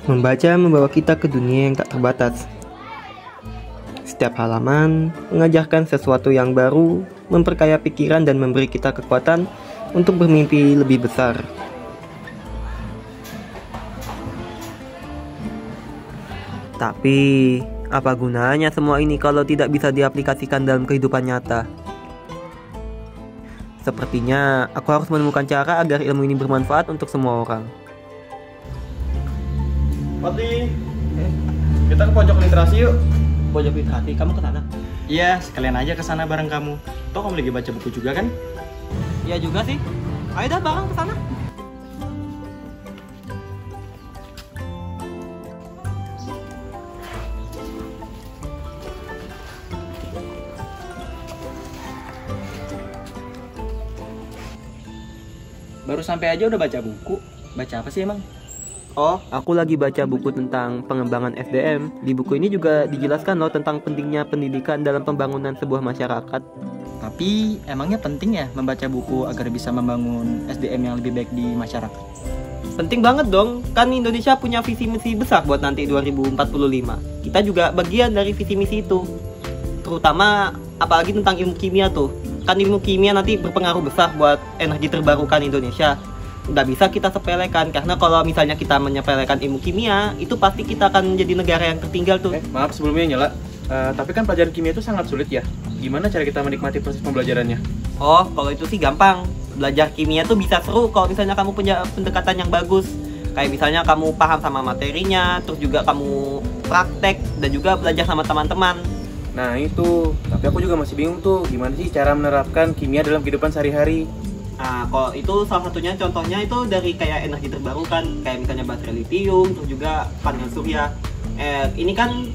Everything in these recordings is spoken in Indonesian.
Membaca membawa kita ke dunia yang tak terbatas. Setiap halaman mengajarkan sesuatu yang baru, memperkaya pikiran dan memberi kita kekuatan untuk bermimpi lebih besar. Tapi, apa gunanya semua ini kalau tidak bisa diaplikasikan dalam kehidupan nyata? Sepertinya aku harus menemukan cara agar ilmu ini bermanfaat untuk semua orang. Pati, kita ke pojok literasi yuk. Pojok literasi, kamu ke sana? Iya, sekalian aja ke sana bareng kamu. Toh kamu lagi baca buku juga kan? Iya juga sih. Ayo dah bareng ke sana. Baru sampai aja udah baca buku. Baca apa sih emang? Oh, aku lagi baca buku tentang pengembangan SDM. Di buku ini juga dijelaskan loh tentang pentingnya pendidikan dalam pembangunan sebuah masyarakat. Tapi emangnya penting ya membaca buku agar bisa membangun SDM yang lebih baik di masyarakat? Penting banget dong, kan Indonesia punya visi misi besar buat nanti 2045. Kita juga bagian dari visi misi itu. Terutama apalagi tentang ilmu kimia tuh. Kan ilmu kimia nanti berpengaruh besar buat energi terbarukan Indonesia. Nggak bisa kita sepelekan, karena kalau misalnya kita menyepelekan ilmu kimia, itu pasti kita akan menjadi negara yang tertinggal tuh. Maaf sebelumnya Nyala, tapi kan pelajaran kimia itu sangat sulit ya. Gimana cara kita menikmati proses pembelajarannya? Oh, kalau itu sih gampang. Belajar kimia tuh bisa seru kalau misalnya kamu punya pendekatan yang bagus. Kayak misalnya kamu paham sama materinya, terus juga kamu praktek, dan juga belajar sama teman-teman. Nah itu, tapi aku juga masih bingung tuh, gimana sih cara menerapkan kimia dalam kehidupan sehari-hari? Nah, kalau itu salah satunya contohnya itu dari kayak energi terbarukan, kayak misalnya baterai lithium, terus juga panel surya. Ini kan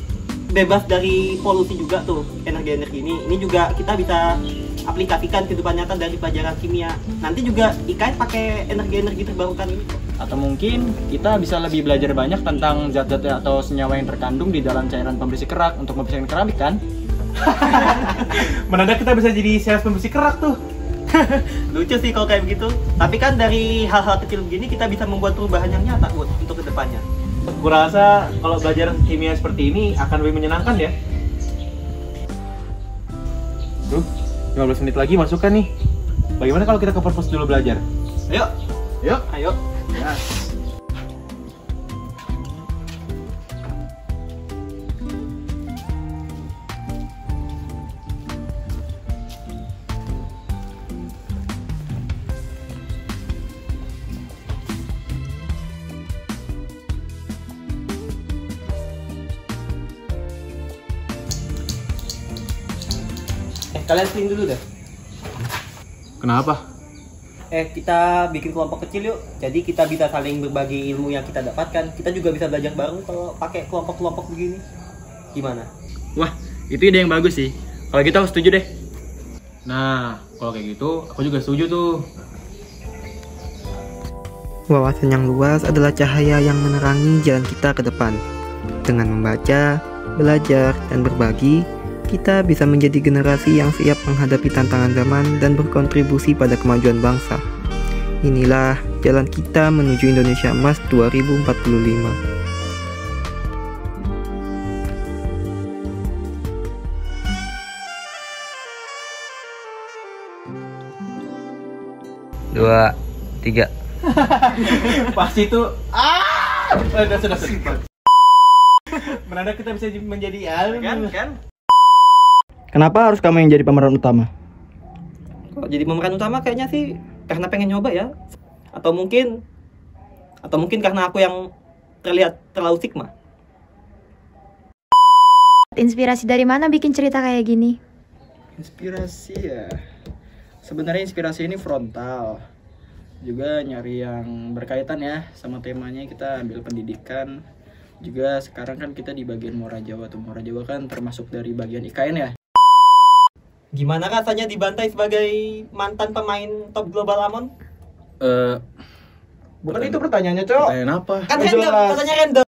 bebas dari polusi juga tuh energi-energi ini. Ini juga kita bisa aplikasikan kehidupan nyata dari pelajaran kimia. Nanti juga IKN pakai energi-energi terbarukan ini. Atau mungkin kita bisa lebih belajar banyak tentang zat-zat atau senyawa yang terkandung di dalam cairan pembersih kerak untuk membersihkan keramik kan? Mendadak kita bisa jadi sales pembersih kerak tuh. Lucu sih kalau kayak begitu. Tapi kan dari hal-hal kecil begini kita bisa membuat perubahan yang nyata buat untuk kedepannya. Kurasa kalau belajar kimia seperti ini akan lebih menyenangkan ya. Tuh, 15 menit lagi masuk kan nih. Bagaimana kalau kita ke purpose dulu belajar? Ayo, Yuk. ayo. Ya. Kalian clean dulu deh. Kenapa? Kita bikin kelompok kecil yuk. Jadi kita bisa saling berbagi ilmu yang kita dapatkan. Kita juga bisa belajar bareng kalau pakai kelompok-kelompok begini. Gimana? Wah, itu ide yang bagus sih. Kalau gitu aku setuju deh. Nah, kalau kayak gitu aku juga setuju tuh. Wawasan yang luas adalah cahaya yang menerangi jalan kita ke depan. Dengan membaca, belajar, dan berbagi, kita bisa menjadi generasi yang siap menghadapi tantangan zaman dan berkontribusi pada kemajuan bangsa. Inilah jalan kita menuju Indonesia Emas 2045. Dua, tiga. Pas itu sudah. Mendadak kita bisa menjadi Kan? Kenapa harus kamu yang jadi pemeran utama? Kok jadi pemeran utama kayaknya sih karena pengen nyoba ya. Atau mungkin karena aku yang terlihat terlalu sigma. Inspirasi dari mana bikin cerita kayak gini? Inspirasi ya. Sebenarnya inspirasi ini frontal. Juga nyari yang berkaitan ya sama temanya. Kita ambil pendidikan. Juga sekarang kan kita di bagian Muara Jawa tuh. Muara Jawa kan termasuk dari bagian IKN ya. Gimana rasanya dibantai sebagai mantan pemain top global Amon? bukan itu pertanyaannya, Cok. Pertanyaan apa? Kan random, katanya random.